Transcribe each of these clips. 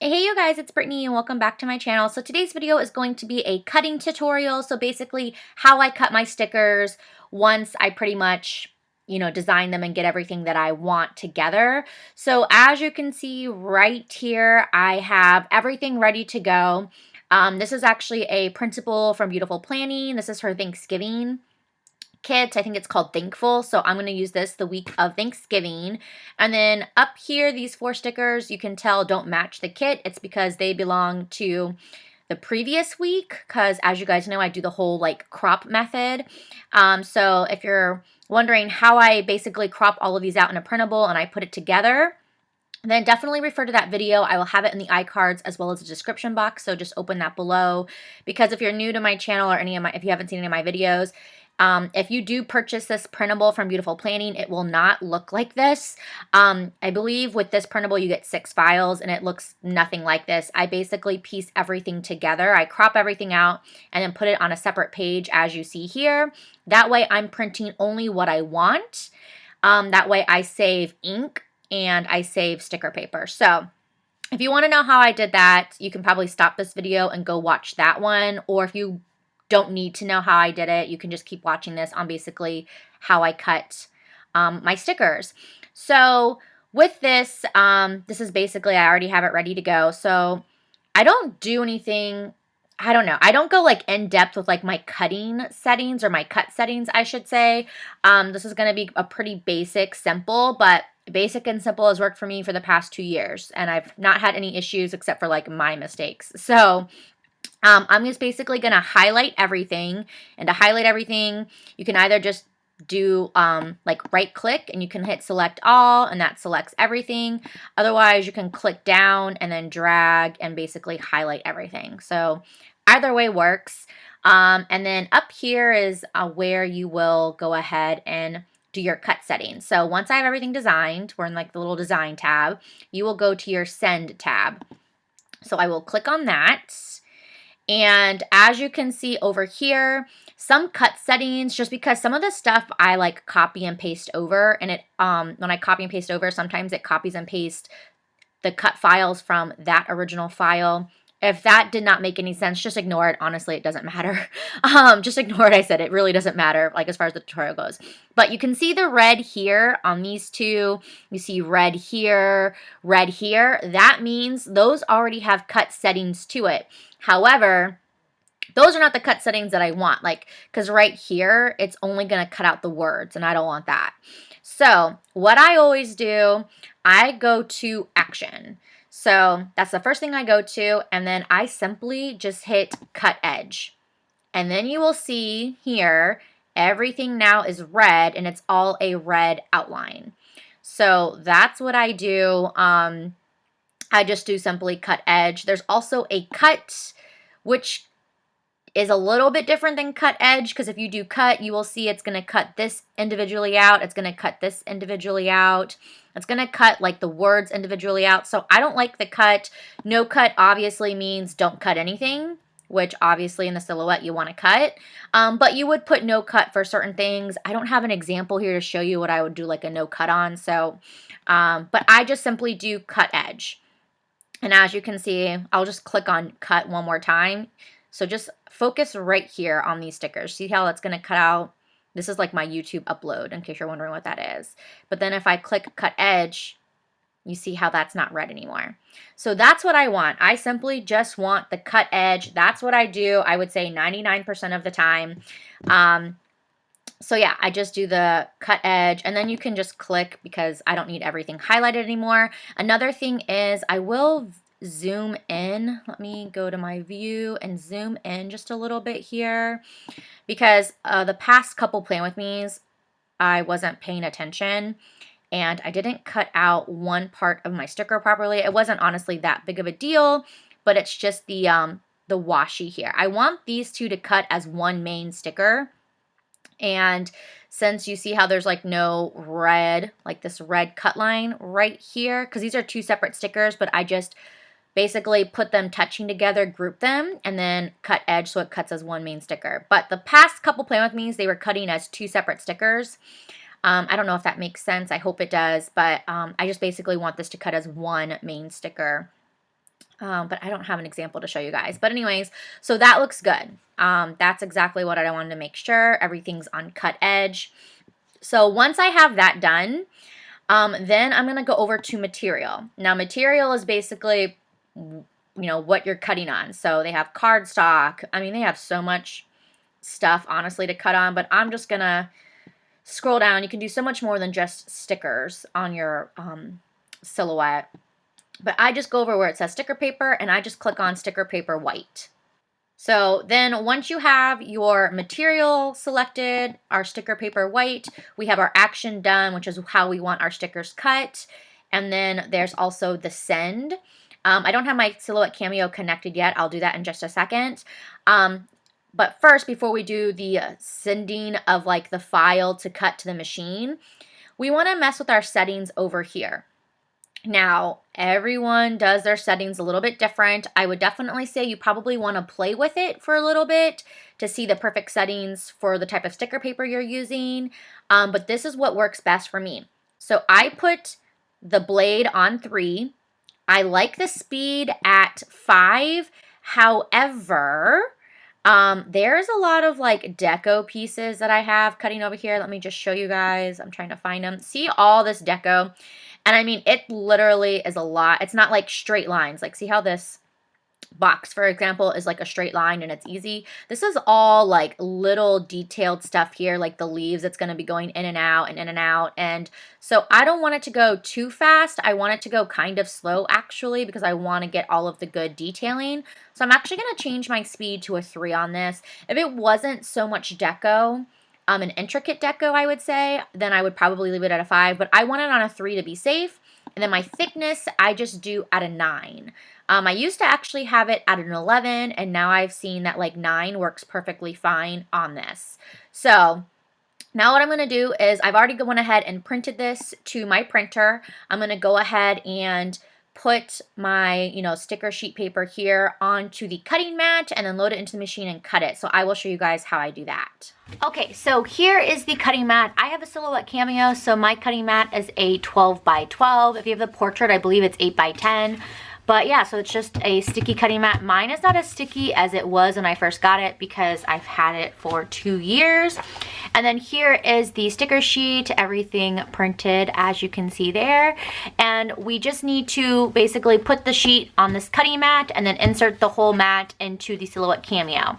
Hey you guys, it's Brittany and welcome back to my channel. So today's video is going to be a cutting tutorial. So basically how I cut my stickers once I pretty much, design them and get everything that I want together. So as you can see right here, I have everything ready to go. This is actually a printable from BeaYOUtiful Planning. This is her Thanksgiving kit. I think it's called Thankful. So I'm going to use this the week of Thanksgiving. And then up here, these 4 stickers, you can tell don't match the kit. It's because they belong to the previous week, because as you guys know, I do the whole like crop method. So if you're wondering how I basically crop all of these out in a printable and I put it together, then definitely refer to that video. I will have it in the iCards as well as the description box, so just open that below. Because if you're new to my channel or if you haven't seen any of my videos, if you do purchase this printable from BeaYOUtiful Planning, it will not look like this. I believe with this printable you get 6 files and it looks nothing like this. I basically piece everything together. I crop everything out and then put it on a separate page as you see here. That way I'm printing only what I want. That way I save ink and I save sticker paper. So if you want to know how I did that, you can probably stop this video and go watch that one. Or if you don't need to know how I did it, you can just keep watching this on basically how I cut my stickers. So with this, this is basically, I already have it ready to go. So I don't do anything, I don't know. I don't go like in depth with like my cutting settings or my cut settings, I should say. This is going to be a pretty basic, simple, but basic and simple has worked for me for the past 2 years. And I've not had any issues except for like my mistakes. So I'm just basically going to highlight everything. And to highlight everything, you can either just do like right click and you can hit select all and that selects everything. Otherwise, you can click down and then drag and basically highlight everything. So either way works. And then up here is where you will go ahead and do your cut settings. So once I have everything designed, we're in like the little design tab, you will go to your send tab. So I will click on that. And as you can see over here, some cut settings, just because some of the stuff I like copy and paste over, and it when I copy and paste over, sometimes it copies and pastes the cut files from that original file. If that did not make any sense, just ignore it. Honestly, it doesn't matter. Just ignore it. I said it really doesn't matter, like as far as the tutorial goes. But you can see the red here on these two. You see red here, red here. That means those already have cut settings to it. However, those are not the cut settings that I want, like, because right here, it's only going to cut out the words, and I don't want that. So what I always do, I go to action. So that's the first thing I go to, and then I simply just hit cut edge. And then you will see here, everything now is red, and it's all a red outline. So that's what I do. I just do simply cut edge. There's also a cut, which is a little bit different than cut edge, because if you do cut, you will see it's going to cut this individually out. It's going to cut this individually out. It's going to cut like the words individually out. So I don't like the cut. No cut obviously means don't cut anything, which obviously in the silhouette you want to cut. But you would put no cut for certain things. I don't have an example here to show you what I would do like a no cut on. So, but I just simply do cut edge. And as you can see, I'll just click on cut one more time. So just focus right here on these stickers. See how that's going to cut out? This is like my YouTube upload, in case you're wondering what that is. But then if I click cut edge, you see how that's not red anymore. So that's what I want. I simply just want the cut edge. That's what I do, I would say 99% of the time. So yeah, I just do the cut edge, and then you can just click because I don't need everything highlighted anymore. Another thing is I will zoom in. Let me go to my view and zoom in just a little bit here, because the past couple Plan With Me's, I wasn't paying attention and I didn't cut out one part of my sticker properly. It wasn't honestly that big of a deal, but it's just the washi here. I want these two to cut as one main sticker. And since you see how there's like no red, like this red cut line right here, because these are 2 separate stickers, but I just basically put them touching together, group them, and then cut edge so it cuts as one main sticker. But the past couple Plan With Me's, they were cutting as 2 separate stickers. I don't know if that makes sense. I hope it does, but I just basically want this to cut as one main sticker. but I don't have an example to show you guys. But anyways, so that looks good. That's exactly what I wanted to make sure. Everything's on cut edge. So once I have that done, then I'm going to go over to material. Now, material is basically, what you're cutting on. So they have cardstock. I mean, they have so much stuff, honestly, to cut on, but I'm just going to scroll down. You can do so much more than just stickers on your silhouette. But I just go over where it says sticker paper, and I just click on sticker paper white. So then once you have your material selected, our sticker paper white, we have our action done, which is how we want our stickers cut. And then there's also the send. I don't have my Silhouette Cameo connected yet. I'll do that in just a second. But first, before we do the sending of like the file to cut to the machine, we want to mess with our settings over here. Now, everyone does their settings a little bit different. I would definitely say you probably want to play with it for a little bit to see the perfect settings for the type of sticker paper you're using. But this is what works best for me. So I put the blade on 3. I like the speed at 5. However, there's a lot of like deco pieces that I have cutting over here. Let me just show you guys. I'm trying to find them. See all this deco? And I mean, it literally is a lot. It's not like straight lines. Like, see how this box, for example, is like a straight line and it's easy? This is all like little detailed stuff here, like the leaves. It's going to be going in and out and in and out. And so I don't want it to go too fast. I want it to go kind of slow, actually, because I want to get all of the good detailing. So I'm actually going to change my speed to a 3 on this. If it wasn't so much deco, an intricate deco, I would say, then I would probably leave it at a 5, but I want it on a 3 to be safe. And then my thickness, I just do at a 9. I used to actually have it at an 11, and now I've seen that like 9 works perfectly fine on this. So now what I'm going to do is I've already gone ahead and printed this to my printer. I'm going to go ahead and put my, sticker sheet paper here onto the cutting mat and then load it into the machine and cut it. So I will show you guys how I do that. Okay, so here is the cutting mat. I have a Silhouette Cameo, so my cutting mat is a 12 by 12. If you have the portrait, I believe it's 8 by 10. But yeah, so it's just a sticky cutting mat. Mine is not as sticky as it was when I first got it because I've had it for 2 years. And then here is the sticker sheet, everything printed as you can see there. And we just need to basically put the sheet on this cutting mat and then insert the whole mat into the Silhouette Cameo.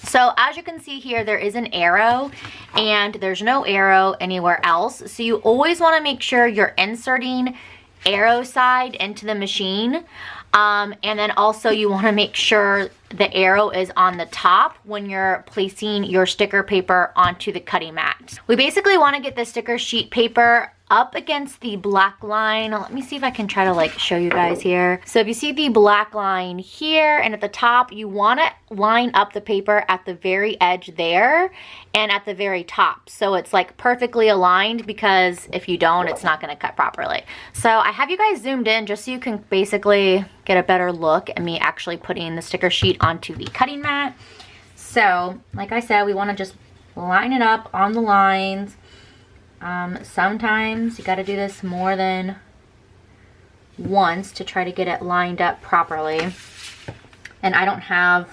So as you can see here, there is an arrow and there's no arrow anywhere else. So you always want to make sure you're inserting arrow side into the machine. And then also you want to make sure the arrow is on the top when you're placing your sticker paper onto the cutting mat. We basically want to get the sticker sheet paper up against the black line. Let me see if I can try to like show you guys here. So if you see the black line here and at the top, you want to line up the paper at the very edge there and at the very top. So it's like perfectly aligned, because if you don't, it's not going to cut properly. So I have you guys zoomed in just so you can basically get a better look at me actually putting the sticker sheet onto the cutting mat. So like I said, we want to just line it up on the lines. Sometimes you got to do this more than once to try to get it lined up properly. And I don't have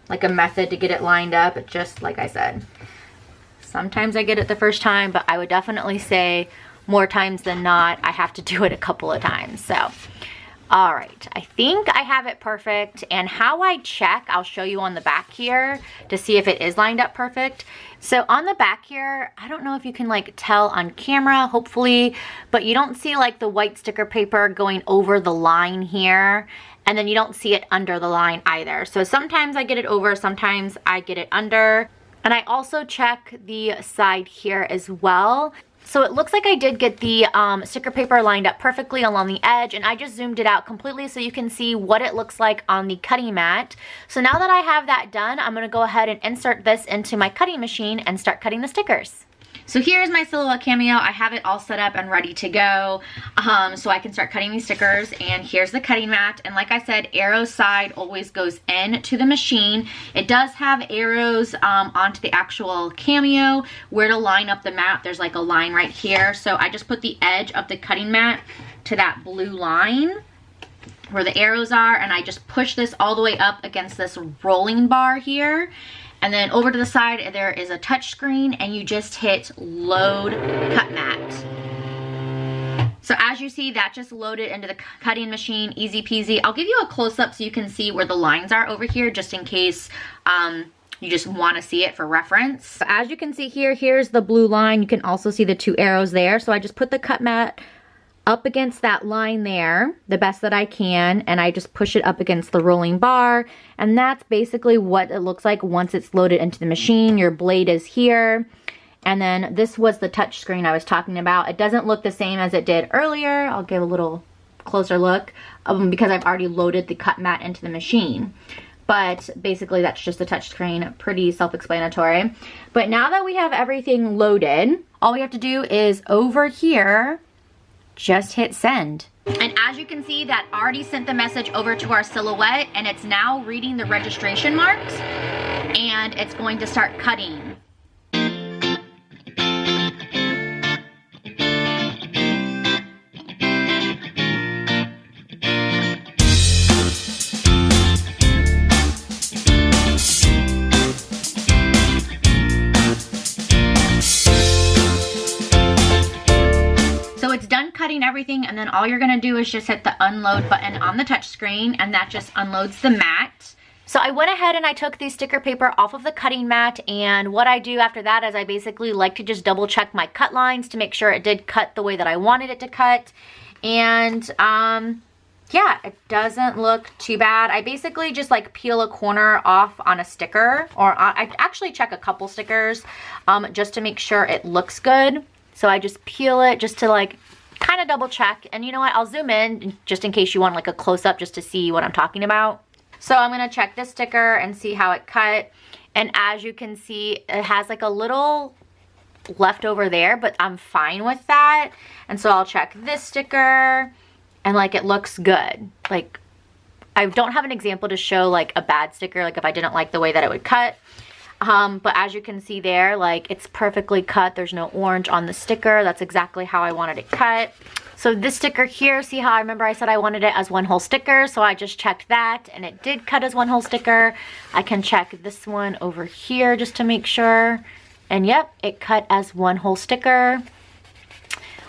like a method to get it lined up. It just, like I said, sometimes I get it the first time, but I would definitely say more times than not, I have to do it a couple of times. So, all right, I think I have it perfect. And how I check, I'll show you on the back here to see if it is lined up perfect. So on the back here, I don't know if you can like tell on camera, hopefully, but you don't see like the white sticker paper going over the line here. And then you don't see it under the line either. So sometimes I get it over, sometimes I get it under. And I also check the side here as well. So it looks like I did get the sticker paper lined up perfectly along the edge, and I just zoomed it out completely so you can see what it looks like on the cutting mat. So now that I have that done, I'm going to go ahead and insert this into my cutting machine and start cutting the stickers. So here's my Silhouette Cameo. I have it all set up and ready to go, so I can start cutting these stickers. And here's the cutting mat. And like I said, arrow side always goes into the machine. It does have arrows onto the actual Cameo where to line up the mat. There's like a line right here. So I just put the edge of the cutting mat to that blue line. where the arrows are, and I just push this all the way up against this rolling bar here. And then over to the side, there is a touch screen, and you just hit load cut mat. So as you see, that just loaded into the cutting machine, easy peasy. I'll give you a close-up so you can see where the lines are over here, just in case you just want to see it for reference. So as you can see here, here's the blue line. You can also see the 2 arrows there. So I just put the cut mat up against that line there, the best that I can, and I just push it up against the rolling bar, and that's basically what it looks like once it's loaded into the machine. Your blade is here. And then this was the touch screen I was talking about. It doesn't look the same as it did earlier. I'll give a little closer look because I've already loaded the cut mat into the machine. But basically that's just the touch screen, pretty self-explanatory. But now that we have everything loaded, all we have to do is over here, just hit send. And as you can see, that already sent the message over to our silhouette, and it's now reading the registration marks, and it's going to start cutting. Cutting everything, and then all you're gonna do is just hit the unload button on the touch screen, and that just unloads the mat. So I went ahead and I took the sticker paper off of the cutting mat, and what I do after that is I basically like to just double check my cut lines to make sure it did cut the way that I wanted it to cut. And yeah, it doesn't look too bad. I basically just like peel a corner off on a sticker, or I actually check a couple stickers just to make sure it looks good. So I just peel it just to like kind of double check. And you know what, I'll zoom in just in case you want like a close-up just to see what I'm talking about. So I'm gonna check this sticker and see how it cut. And as you can see, it has like a little left over there, but I'm fine with that. And so I'll check this sticker, and like it looks good. Like I don't have an example to show like a bad sticker, like if I didn't like the way that it would cut. But as you can see there, like it's perfectly cut. There's no orange on the sticker. That's exactly how I wanted it cut. So this sticker here, see how I remember I said I wanted it as one whole sticker? So I just checked that, and it did cut as one whole sticker. I can check this one over here just to make sure. And yep, it cut as one whole sticker.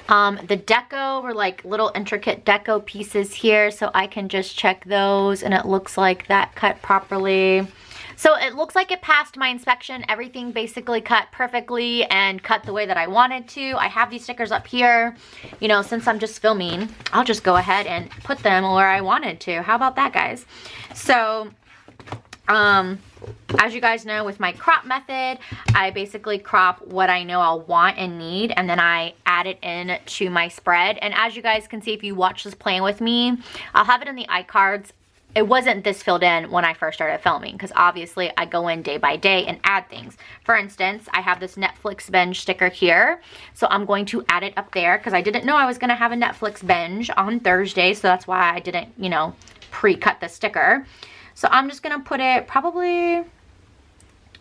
The deco were like little intricate deco pieces here, so I can just check those, and it looks like that cut properly. So it looks like it passed my inspection. Everything basically cut perfectly and cut the way that I wanted to. I have these stickers up here. You know, since I'm just filming, I'll just go ahead and put them where I wanted to. How about that, guys? So, as you guys know, with my crop method, I basically crop what I know I'll want and need, and then I add it in to my spread. And as you guys can see, if you watch this plan with me, I'll have it in the iCards. It wasn't this filled in when I first started filming, because obviously I go in day by day and add things. For instance, I have this Netflix binge sticker here, so I'm going to add it up there because I didn't know I was going to have a Netflix binge on Thursday, so that's why I didn't, you know, pre-cut the sticker. So I'm just going to put it probably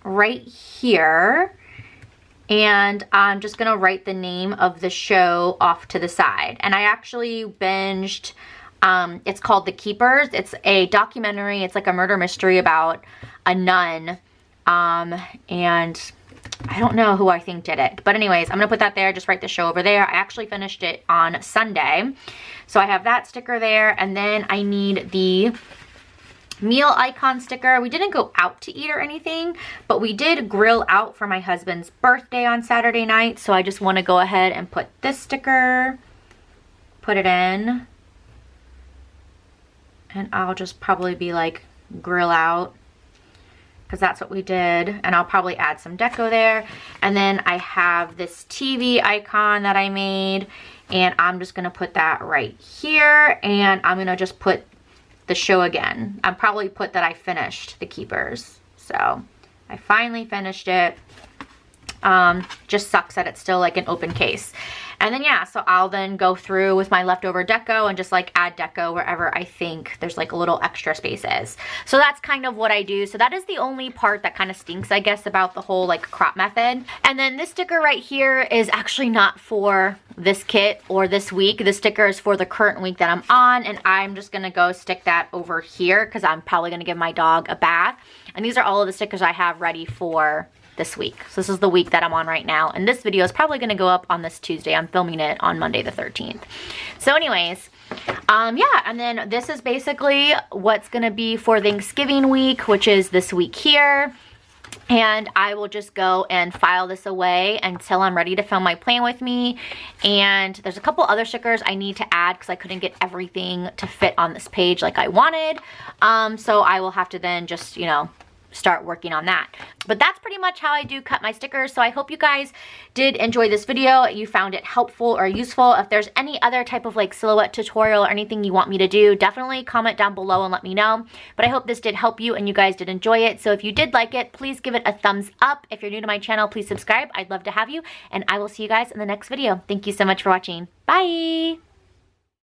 right here, and I'm just going to write the name of the show off to the side. And I actually binged... it's called The Keepers. It's a documentary. It's like a murder mystery about a nun. And I don't know who I think did it. But anyways, I'm going to put that there. Just write the show over there. I actually finished it on Sunday. So I have that sticker there. And then I need the meal icon sticker. We didn't go out to eat or anything, but we did grill out for my husband's birthday on Saturday night. So I just want to go ahead and put this sticker, put it in. And I'll just probably be like grill out, because that's what we did. And I'll probably add some deco there. And then I have this TV icon that I made, and I'm just going to put that right here. And I'm going to just put the show again. I'll probably put that I finished The Keepers. So I finally finished it. Just sucks that it's still like an open case. And then yeah, so I'll then go through with my leftover deco and just like add deco wherever I think there's like a little extra spaces. So that's kind of what I do. So that is the only part that kind of stinks, I guess, about the whole like crop method. And then this sticker right here is actually not for this kit or this week. This sticker is for the current week that I'm on, and I'm just gonna go stick that over here because I'm probably gonna give my dog a bath. And these are all of the stickers I have ready for this week. So this is the week that I'm on right now, and this video is probably going to go up on this Tuesday. I'm filming it on Monday the 13th. So anyways, yeah, and then this is basically what's going to be for Thanksgiving week, which is this week here. And I will just go and file this away until I'm ready to film my plan with me. And there's a couple other stickers I need to add because I couldn't get everything to fit on this page like I wanted. So I will have to then just, you know, start working on that. But that's pretty much how I do cut my stickers. So I hope you guys did enjoy this video. You found it helpful or useful. If there's any other type of like silhouette tutorial or anything you want me to do, definitely comment down below and let me know. But I hope this did help you and you guys did enjoy it. So if you did like it, please give it a thumbs up. If you're new to my channel, please subscribe. I'd love to have you, and I will see you guys in the next video. Thank you so much for watching. Bye.